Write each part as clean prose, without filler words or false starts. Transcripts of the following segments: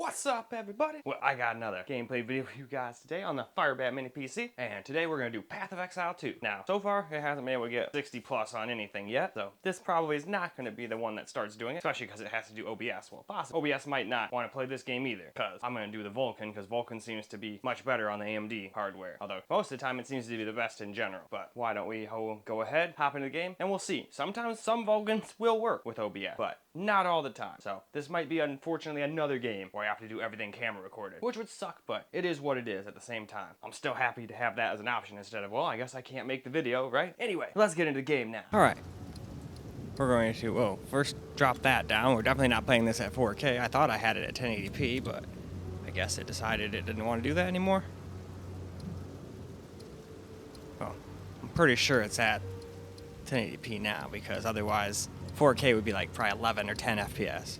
What's up, everybody? Well, I got another gameplay video for you guys today on the FIREBAT mini PC, and today we're gonna do Path of Exile 2. Now, so far, it hasn't been able to get 60 plus on anything yet, so this probably is not gonna be the one that starts doing it, especially because it has to do OBS. Well, possibly OBS might not want to play this game either, because I'm gonna do the Vulkan, because Vulkan seems to be much better on the AMD hardware. Although, most of the time, it seems to be the best in general. But why don't we go ahead, hop into the game, and we'll see. Sometimes some Vulkans will work with OBS, but not all the time. So, this might be, unfortunately, another game where I have to do everything camera recorded, which would suck, but it is what it is at the same time. I'm still happy to have that as an option instead of, well, I guess I can't make the video, right? Anyway, let's get into the game now. All right. We're going to, first drop that down. We're definitely not playing this at 4K. I thought I had it at 1080p, but I guess it decided it didn't want to do that anymore. Well, I'm pretty sure it's at 1080p now, because otherwise 4K would be like probably 11 or 10 FPS.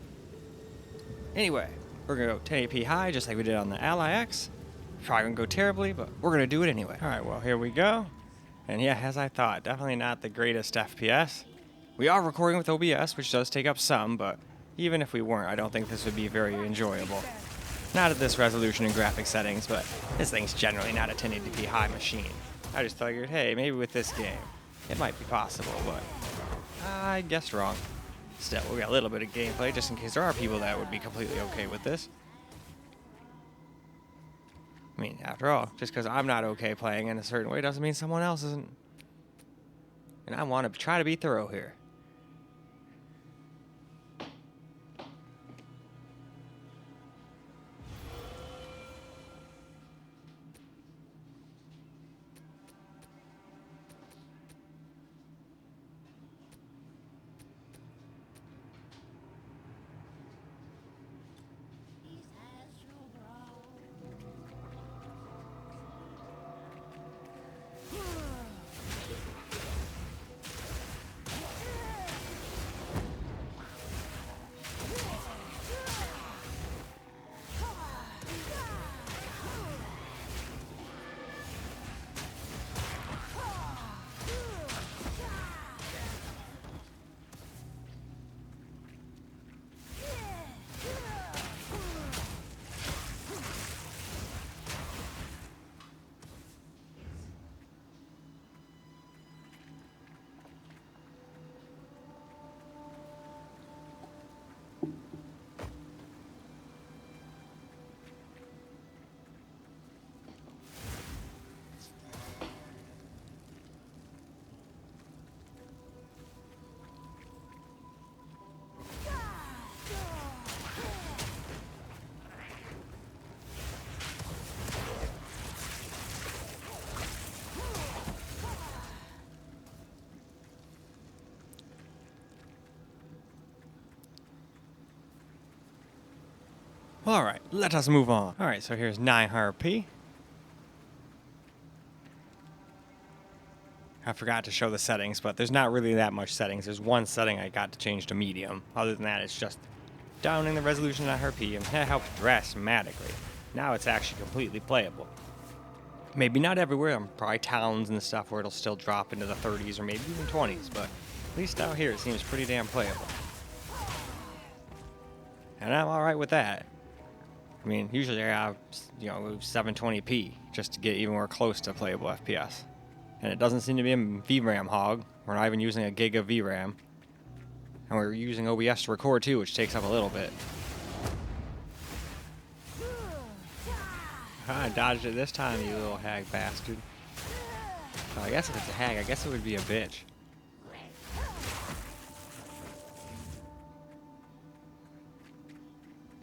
Anyway, we're going to go 1080p high, just like we did on the Ally X. Probably going to go terribly, but we're going to do it anyway. All right, well, here we go. And yeah, as I thought, definitely not the greatest FPS. We are recording with OBS, which does take up some, but even if we weren't, I don't think this would be very enjoyable. Not at this resolution and graphic settings, but this thing's generally not a 1080p high machine. I just figured, hey, maybe with this game, it might be possible, but I guessed wrong. Still, we got a little bit of gameplay, just in case there are people that would be completely okay with this. I mean, after all, just because I'm not okay playing in a certain way doesn't mean someone else isn't. And I want to try to be thorough here. Alright, let us move on. Alright, so here's 900p. I forgot to show the settings, but there's not really that much settings. There's one setting I got to change to medium. Other than that, it's just downing the resolution to 900p, and that helped dramatically. Now it's actually completely playable. Maybe not everywhere. I'm probably towns and stuff where it'll still drop into the 30s or maybe even 20s, but at least out here it seems pretty damn playable. And I'm alright with that. I mean, usually I have, 720p just to get even more close to playable FPS. And it doesn't seem to be a VRAM hog. We're not even using a gig of VRAM. And we're using OBS to record too, which takes up a little bit. I dodged it this time, you little hag bastard. So I guess if it's a hag, I guess it would be a bitch.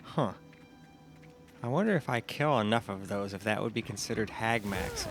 Huh. I wonder if I kill enough of those, if that would be considered hag maxing.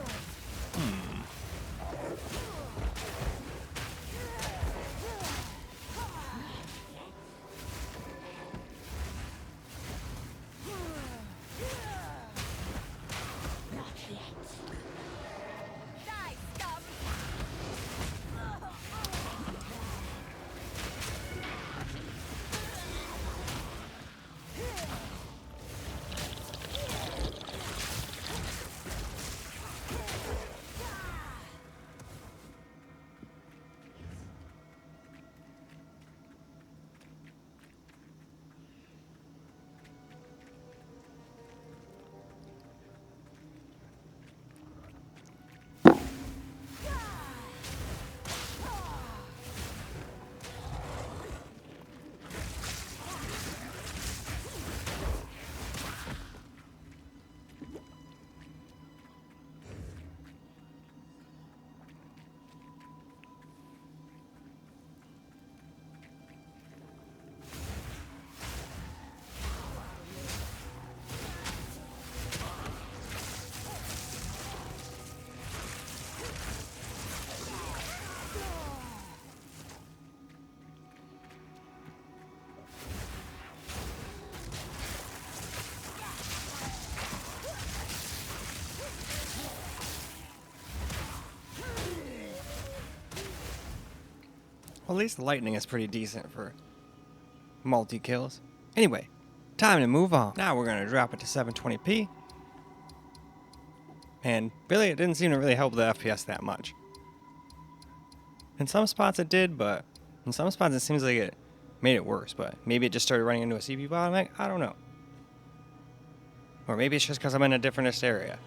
At least the lightning is pretty decent for multi-kills. Anyway, time to move on. Now we're gonna drop it to 720p. And really, it didn't seem to really help the FPS that much. In some spots it did, but in some spots it seems like it made it worse. But maybe it just started running into a CPU bottleneck. I don't know. Or maybe it's just because I'm in a different area.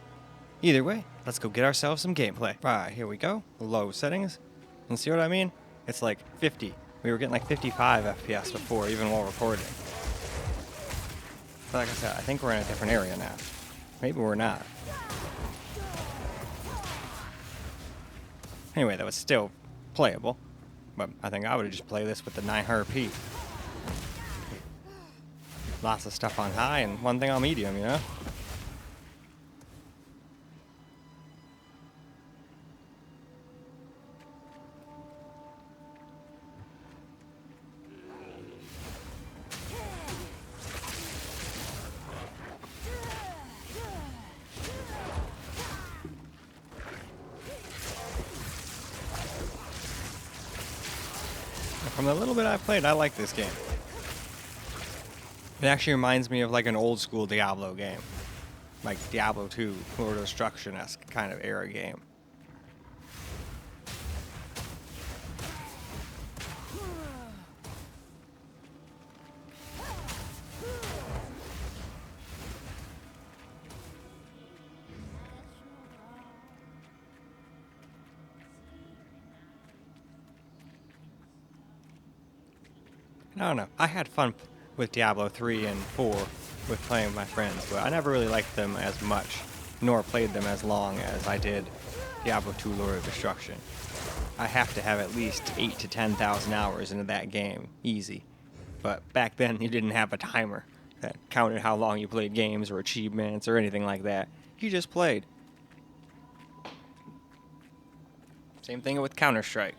Either way, let's go get ourselves some gameplay. Right, here we go. Low settings. And see what I mean? It's like 50. We were getting like 55 FPS before, even while recording. But like I said, I think we're in a different area now. Maybe we're not. Anyway, that was still playable. But I think I would just play this with the 900p. Lots of stuff on high and one thing on medium, you know? From the little bit I've played, I like this game. It actually reminds me of like an old school Diablo game. Like Diablo 2, Lord of Destruction-esque kind of era game. I don't know. I had fun with Diablo 3 and 4 with playing with my friends, but I never really liked them as much, nor played them as long as I did Diablo 2 Lord of Destruction. I have to have at least 8,000 to 10,000 hours into that game, easy. But back then, you didn't have a timer that counted how long you played games or achievements or anything like that. You just played. Same thing with Counter-Strike.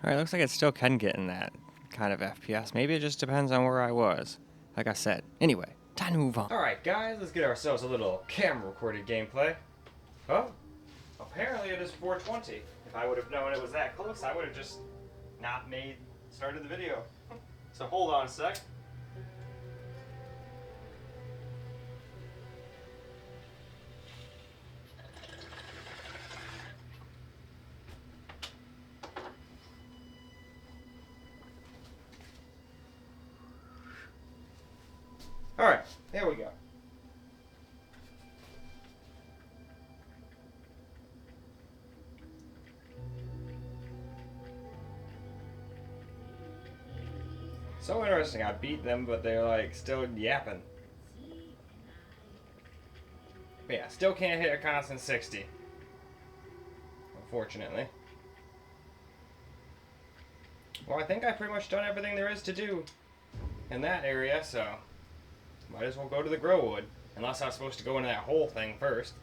Alright, looks like it still can get in that kind of FPS. Maybe it just depends on where I was. Like I said. Anyway, time to move on. Alright guys, let's get ourselves a little camera recorded gameplay. Oh, apparently it is 420. If I would have known it was that close, I would have just not started the video. So hold on a sec. Alright, there we go. So interesting, I beat them, but they're like still yapping. But yeah, still can't hit a constant 60. Unfortunately. Well, I think I've pretty much done everything there is to do in that area, so might as well go to the grow wood. Unless I was supposed to go into that whole thing first.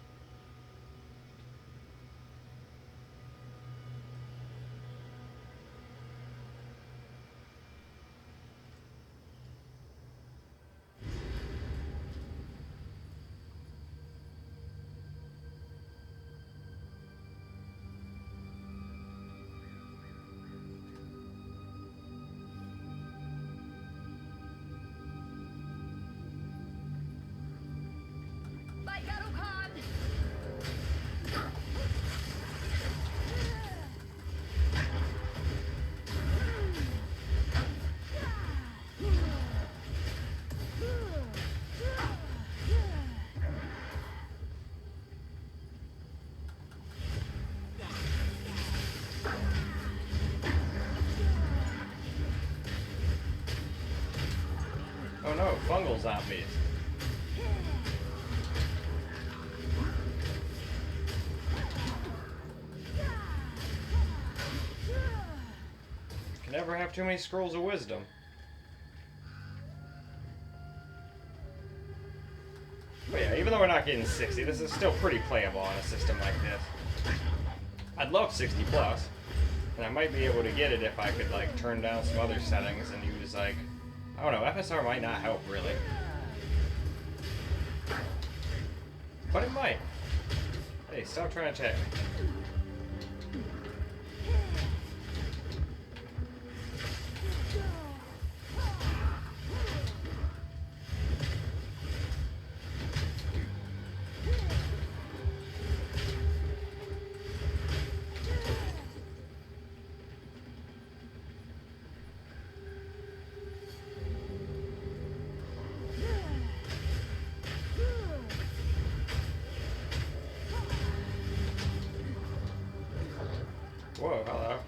Oh no, fungal zombies. Can never have too many scrolls of wisdom. But yeah, even even though we're not getting 60, this is still pretty playable on a system like this. I'd love 60 plus, and I might be able to get it if I could like turn down some other settings and use like, I don't know, FSR might not help really. But it might. Hey, stop trying to check me. Whoa, hello.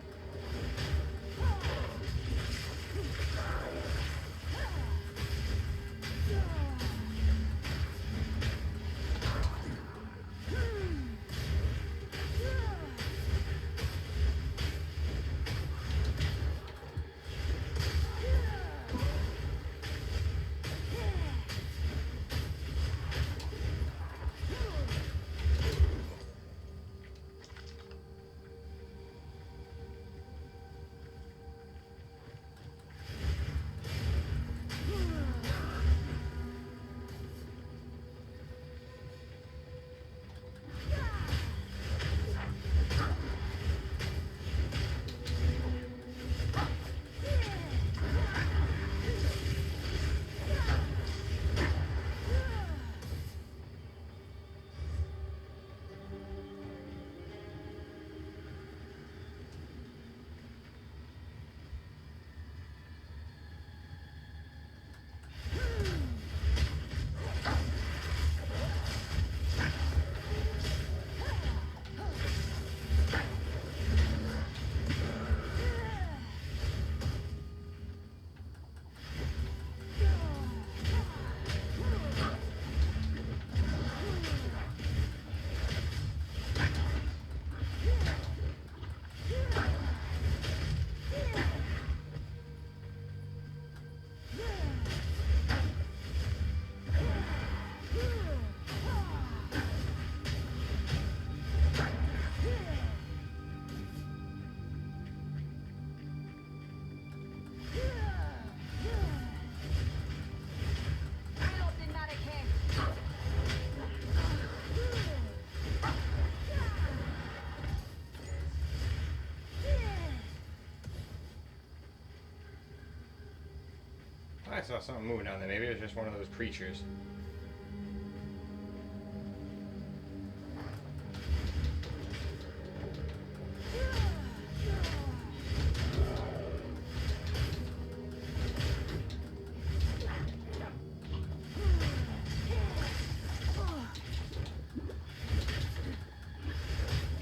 I saw something moving down there. Maybe it was just one of those creatures.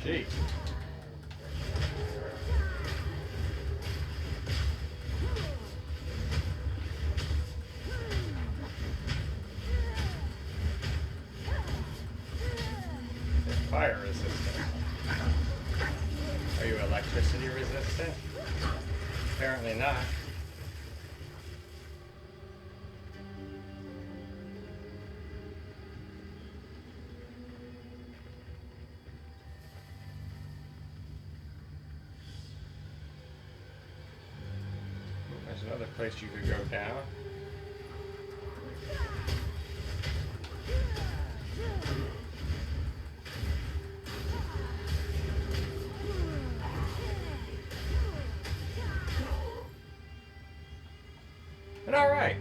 Gee. Fire resistant. Are you electricity resistant? Apparently not. There's another place you could go down. And alright,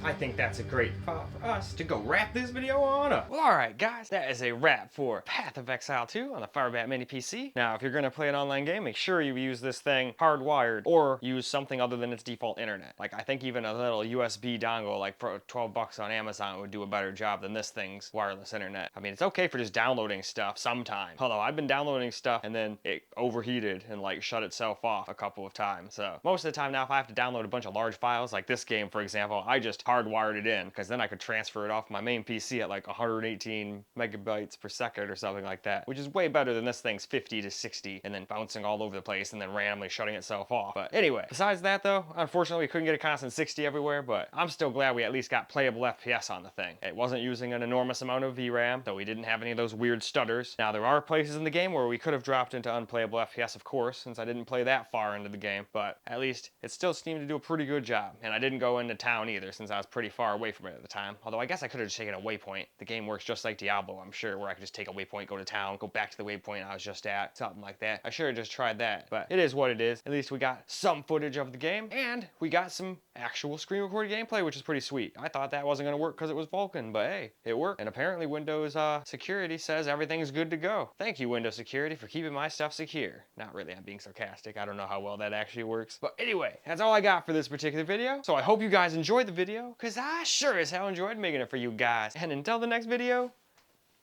I think that's a great spot for us to go wrap this video on up. Well, alright guys, that is a wrap for Path of Exile 2 on the FIREBAT Mini PC. Now, if you're gonna play an online game, make sure you use this thing hardwired or use something other than its default internet. Like, I think even a little USB dongle, like for 12 bucks on Amazon, would do a better job than this thing's wireless internet. I mean, it's okay for just downloading stuff sometimes. Although, I've been downloading stuff and then it overheated and like shut itself off a couple of times. So, most of the time now, if I have to download a bunch of large files, like this game, for example, I just hardwired it in, because then I could transfer it off my main PC at like 118 megabytes per second or something like that, which is way better than this thing's 50 to 60 and then bouncing all over the place and then randomly shutting itself off. But anyway, besides that though, unfortunately we couldn't get a constant 60 everywhere, but I'm still glad we at least got playable FPS on the thing. It wasn't using an enormous amount of VRAM, so we didn't have any of those weird stutters. Now there are places in the game where we could have dropped into unplayable FPS, of course, since I didn't play that far into the game, but at least it still seemed to do a pretty good job. And I didn't go into town either, since I was pretty far away from it at the time. Although I guess I could have just taken a waypoint. The game works just like Diablo, I'm sure, where I could just take a waypoint, go to town, go back to the waypoint I was just at, something like that. I should have just tried that, but it is what it is. At least we got some footage of the game, and we got some actual screen recorded gameplay, which is pretty sweet. I thought that wasn't going to work because it was Vulkan, but hey, it worked. And apparently Windows security says everything's good to go. Thank you, Windows security, for keeping my stuff secure. Not really, I'm being sarcastic. I don't know how well that actually works. But anyway, that's all I got for this particular video. So I hope you guys enjoyed the video, because I sure as hell enjoyed making it for you guys. And until the next video,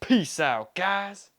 peace out, guys.